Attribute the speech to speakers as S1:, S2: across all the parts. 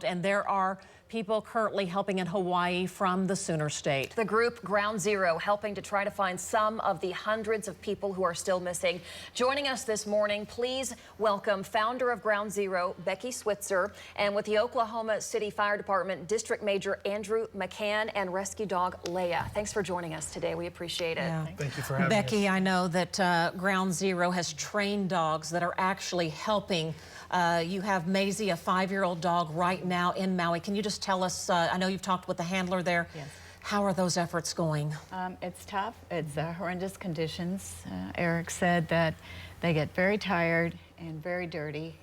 S1: And there are people currently helping in Hawaii from the Sooner State.
S2: The group Ground Zero helping to try to find some of the hundreds of people who are still missing. Joining us this morning, please welcome founder of Ground Zero, Becky Switzer, and with the Oklahoma City Fire Department, District Major Andrew McCann, and rescue dog Leia. Thanks for joining us today. We appreciate it.
S1: Yeah.
S3: Thank you for having
S1: Becky,
S3: us.
S1: I know that Ground Zero has trained dogs that are actually helping. You have Maisie, a 5-year-old dog right now in Maui. Can you just tell us, I know you've talked with the handler there.
S4: Yes.
S1: How are those efforts going?
S4: It's tough. It's horrendous conditions. Eric said that they get very tired and very dirty.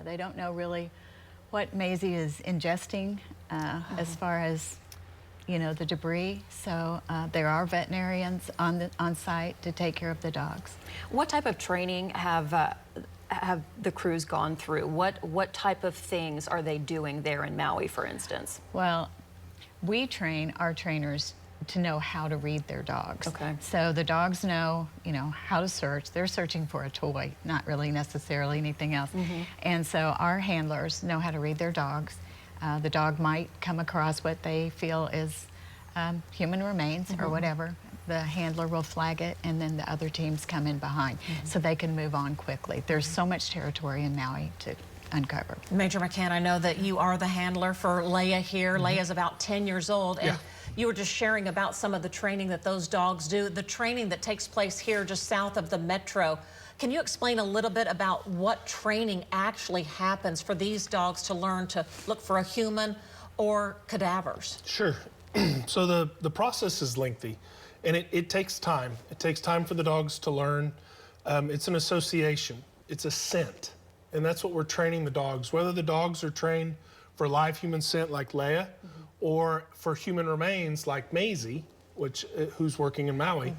S4: They don't know really what Maisie is ingesting as far as, you know, the debris. So there are veterinarians on site to take care of the dogs.
S2: What type of training have the crews gone through? What type of things are they doing there in Maui, for instance?
S4: Well, we train our trainers to know how to read their dogs.
S2: Okay.
S4: So the dogs know, you know, how to search. They're searching for a toy, not really necessarily anything else. And so our handlers know how to read their dogs. The dog might come across what they feel is human remains or whatever. The handler will flag it, and then the other teams come in behind so they can move on quickly. There's so much territory in Maui to uncover.
S1: Major McCann, I know that you are the handler for Leia here. Leia's about 10 years old, and you were just sharing about some of the training that those dogs do, the training that takes place here just south of the metro. Can you explain a little bit about what training actually happens for these dogs to learn to look for a human or cadavers?
S3: Sure. So the process is lengthy, and it takes time. It takes time for the dogs to learn. It's an association. It's a scent, and that's what we're training the dogs. Whether the dogs are trained for live human scent like Leia, or for human remains like Maisie, who's working in Maui,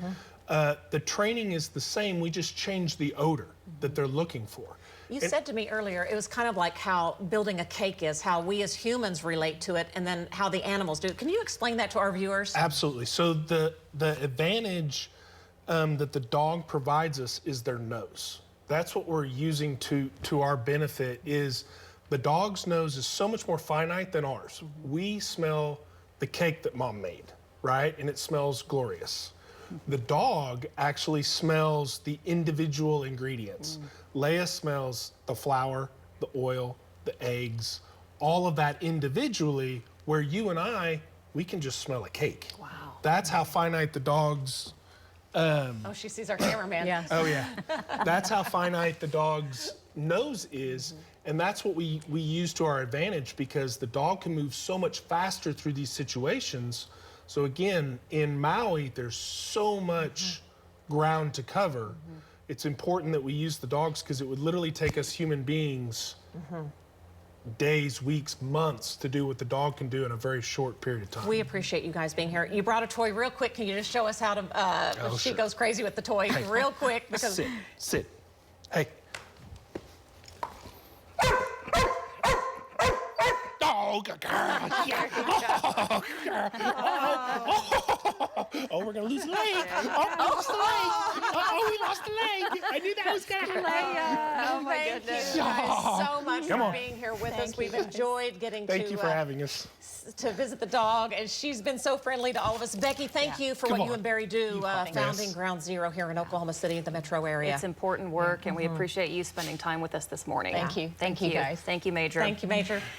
S3: the training is the same. We just change the odor that they're looking for.
S1: You said to me earlier, it was kind of like how building a cake is, how we as humans relate to it, and then how the animals do it. Can you explain that to our viewers?
S3: Absolutely. So the advantage that the dog provides us is their nose. That's what we're using to our benefit. Is the dog's nose is so much more finite than ours. We smell the cake that mom made, right? And it smells glorious. The dog actually smells the individual ingredients. Leia smells the flour, the oil, the eggs, all of that individually, where you and we can just smell a cake.
S1: Wow.
S3: That's how finite the dog's...
S1: Oh, she sees our cameraman.
S4: Yes.
S3: Oh, yeah. That's how finite the dog's nose is, and that's what we use to our advantage, because the dog can move so much faster through these situations. So again, in Maui, there's so much ground to cover. It's important that we use the dogs, because it would literally take us human beings days, weeks, months to do what the dog can do in a very short period of time.
S1: We appreciate you guys being here. You brought a toy real quick. Can you just show us how to, she goes crazy with the toy real quick. Because
S3: Sit. Hey. Oh, girl. Yeah. Oh, girl. Oh, we're going to lose a leg. Oh, we lost the leg. Oh, we lost the leg. I knew that was going to happen.
S1: oh my goodness. Thank you guys so much for being here with us. We've enjoyed getting
S3: Thank you for having us.
S1: To visit the dog, and she's been so friendly to all of us. Becky, thank you for what you and Barry do, founding Ground Zero here in Oklahoma City, the metro area.
S2: It's important work, and we appreciate you spending time with us this morning.
S4: Thank you.
S2: Thank you, guys. Thank you, Major.
S1: Thank you, Major.